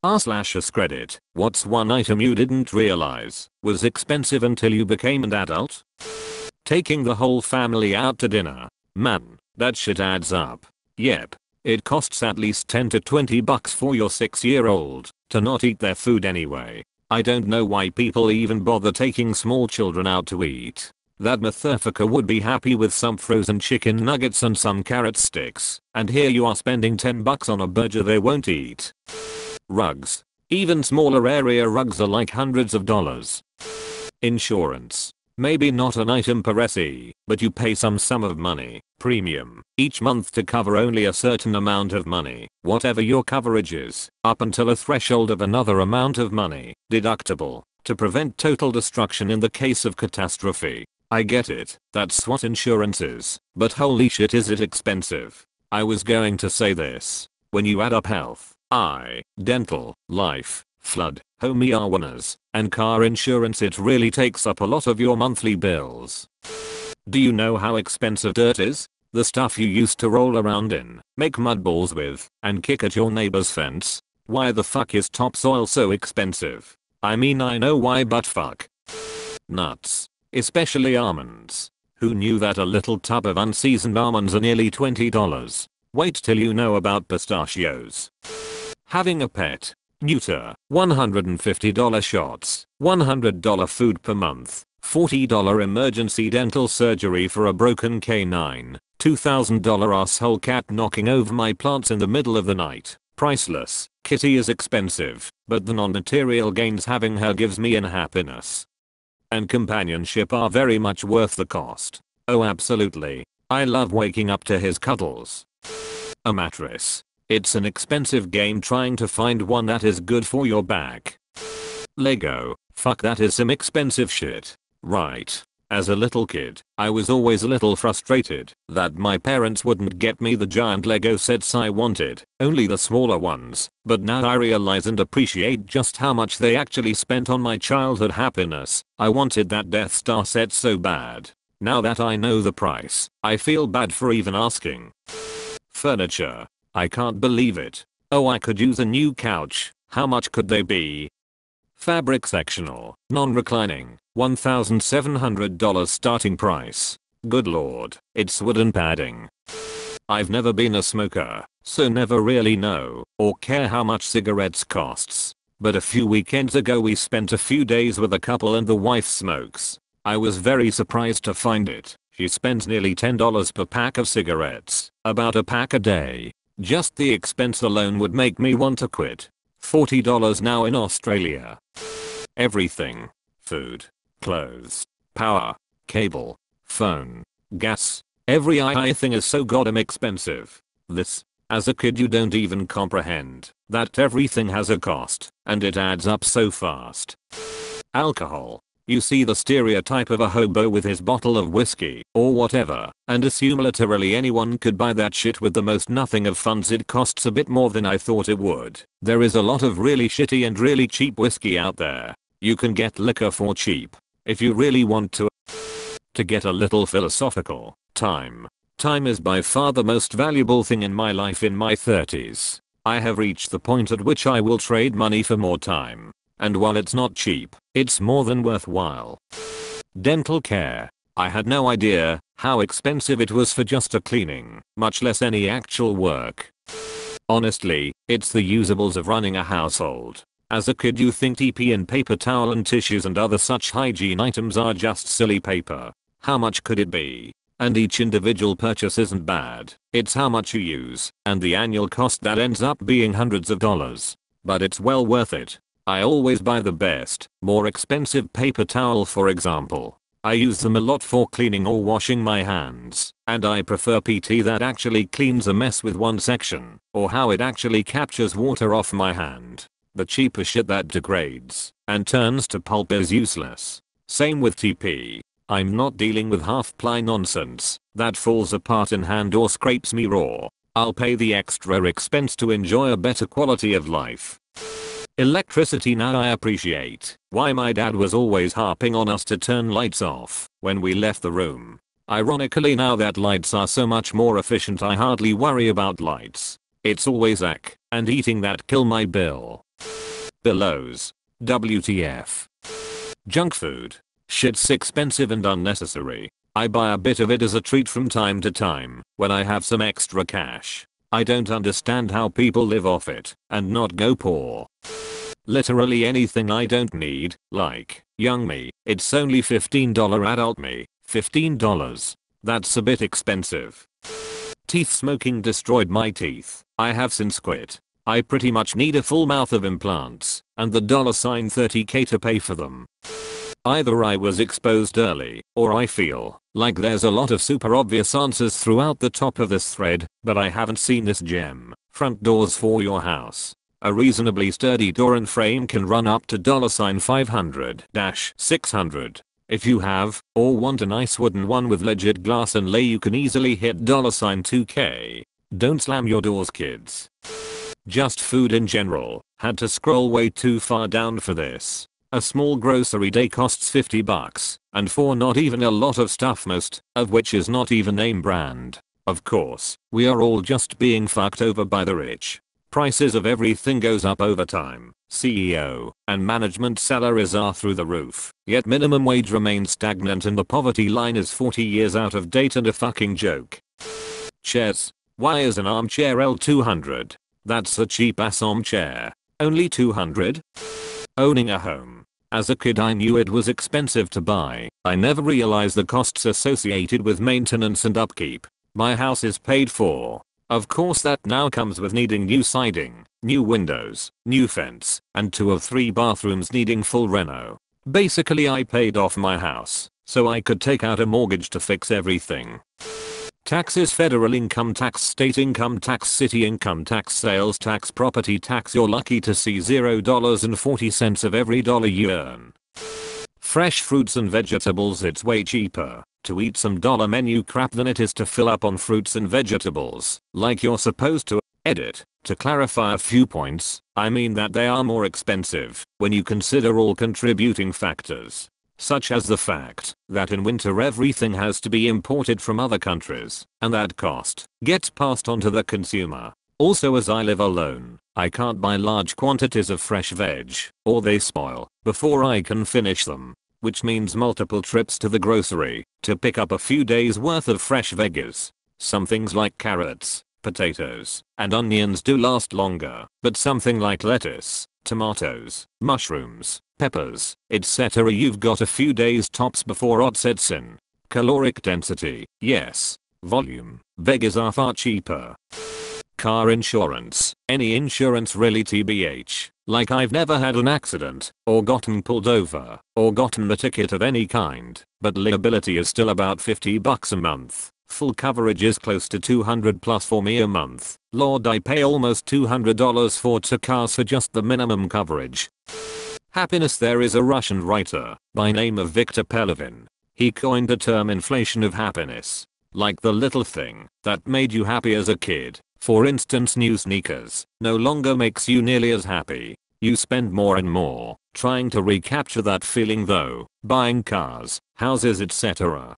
r/AskReddit, what's one item you didn't realize was expensive until you became an adult? Taking the whole family out to dinner. Man, that shit adds up. Yep. It costs at least 10 to 20 bucks for your 6-year-old to not eat their food anyway. I don't know why people even bother taking small children out to eat. That motherfucker would be happy with some frozen chicken nuggets and some carrot sticks, and here you are spending 10 bucks on a burger they won't eat. Rugs. Even smaller area rugs are like hundreds of dollars. Insurance. Maybe not an item per SE, but you pay some sum of money, premium, each month to cover only a certain amount of money, whatever your coverage is, up until a threshold of another amount of money, deductible, to prevent total destruction in the case of catastrophe. I get it, that's what insurance is, but holy shit is it expensive. I was going to say this. When you add up health, eye, dental, life, flood, homeowners, and car insurance, it really takes up a lot of your monthly bills. Do you know how expensive dirt is? The stuff you used to roll around in, make mud balls with, and kick at your neighbor's fence? Why the fuck is topsoil so expensive? I mean, I know why, but fuck. Nuts. Especially almonds. Who knew that a little tub of unseasoned almonds are nearly $20? Wait till you know about pistachios. Having a pet. Neuter, $150 shots, $100 food per month, $40 emergency dental surgery for a broken canine, $2,000 asshole cat knocking over my plants in the middle of the night. Priceless. Kitty is expensive, but the non-material gains having her gives me in happiness. And companionship are very much worth the cost. Oh, absolutely. I love waking up to his cuddles. A mattress. It's an expensive game trying to find one that is good for your back. Lego. Fuck, that is some expensive shit. Right. As a little kid, I was always a little frustrated that my parents wouldn't get me the giant Lego sets I wanted, only the smaller ones, but now I realize and appreciate just how much they actually spent on my childhood happiness. I wanted that Death Star set so bad. Now that I know the price, I feel bad for even asking. Furniture. I can't believe it. Oh, I could use a new couch. How much could they be? Fabric sectional, non-reclining, $1,700 starting price. Good lord, it's wooden padding. I've never been a smoker, so never really know or care how much cigarettes costs. But a few weekends ago we spent a few days with a couple and the wife smokes. I was very surprised to find it. She spends nearly $10 per pack of cigarettes, about a pack a day. Just the expense alone would make me want to quit. $40 now in Australia. Everything. Food, clothes, power, cable, phone, gas. Every thing is so goddamn expensive. This, as a kid you don't even comprehend that everything has a cost, and it adds up so fast. Alcohol. You see the stereotype of a hobo with his bottle of whiskey or whatever and assume literally anyone could buy that shit with the most nothing of funds. It costs a bit more than I thought it would. There is a lot of really shitty and really cheap whiskey out there. You can get liquor for cheap if you really want to. To get a little philosophical, time. Time is by far the most valuable thing in my life in my 30s. I have reached the point at which I will trade money for more time. And while it's not cheap, it's more than worthwhile. Dental care. I had no idea how expensive it was for just a cleaning, much less any actual work. Honestly, it's the usables of running a household. As a kid you think TP and paper towel and tissues and other such hygiene items are just silly paper. How much could it be? And each individual purchase isn't bad. It's how much you use and the annual cost that ends up being hundreds of dollars. But it's well worth it. I always buy the best, more expensive paper towel for example. I use them a lot for cleaning or washing my hands, and I prefer PT that actually cleans a mess with one section, or how it actually captures water off my hand. The cheaper shit that degrades and turns to pulp is useless. Same with TP. I'm not dealing with half-ply nonsense that falls apart in hand or scrapes me raw. I'll pay the extra expense to enjoy a better quality of life. Electricity. Now I appreciate why my dad was always harping on us to turn lights off when we left the room. Ironically, now that lights are so much more efficient, I hardly worry about lights. It's always and eating that kill my bill. Billows. WTF. Junk food. Shit's expensive and unnecessary. I buy a bit of it as a treat from time to time when I have some extra cash. I don't understand how people live off it and not go poor. Literally anything I don't need, like, young me, it's only $15 adult me, $15. That's a bit expensive. Teeth smoking destroyed my teeth. I have since quit. I pretty much need a full mouth of implants and the $30K to pay for them. Either I was exposed early, or I feel like there's a lot of super obvious answers throughout the top of this thread, but I haven't seen this gem. Front doors for your house. A reasonably sturdy door and frame can run up to $500-600. If you have, or want a nice wooden one with legit glass and lay, you can easily hit $2K. Don't slam your doors, kids. Just food in general. Had to scroll way too far down for this. A small grocery day costs $50, and for not even a lot of stuff, most of which is not even name brand. Of course, we are all just being fucked over by the rich. Prices of everything goes up over time. CEO and management salaries are through the roof, yet minimum wage remains stagnant and the poverty line is 40 years out of date and a fucking joke. Chairs. Why is an armchair L200? That's a cheap ass armchair. Only 200? Owning a home. As a kid I knew it was expensive to buy. I never realized the costs associated with maintenance and upkeep. My house is paid for. Of course that now comes with needing new siding, new windows, new fence, and 2 of 3 bathrooms needing full reno. Basically I paid off my house, so I could take out a mortgage to fix everything. Taxes: federal income tax, state income tax, city income tax, sales tax, property tax. You're lucky to see $0.40 of every dollar you earn. Fresh fruits and vegetables. It's way cheaper to eat some dollar menu crap than it is to fill up on fruits and vegetables like you're supposed to. Edit. To clarify a few points, I mean that they are more expensive when you consider all contributing factors, such as the fact that in winter everything has to be imported from other countries, and that cost gets passed on to the consumer. Also, as I live alone, I can't buy large quantities of fresh veg, or they spoil before I can finish them, which means multiple trips to the grocery to pick up a few days worth of fresh veggies. Some things like carrots, potatoes, and onions do last longer, but something like lettuce, tomatoes, mushrooms, peppers, etc. you've got a few days tops before rot sets in. Caloric density, yes. Volume, veggies are far cheaper. Car insurance, any insurance really tbh. Like I've never had an accident, or gotten pulled over, or gotten a ticket of any kind, but liability is still about $50 a month. Full coverage is close to $200+ for me a month. Lord, I pay almost $200 for 2 cars for just the minimum coverage. Happiness. There is a Russian writer by name of Viktor Pelevin. He coined the term inflation of happiness. Like the little thing that made you happy as a kid. For instance, new sneakers no longer makes you nearly as happy. You spend more and more trying to recapture that feeling though. Buying cars, houses, etc.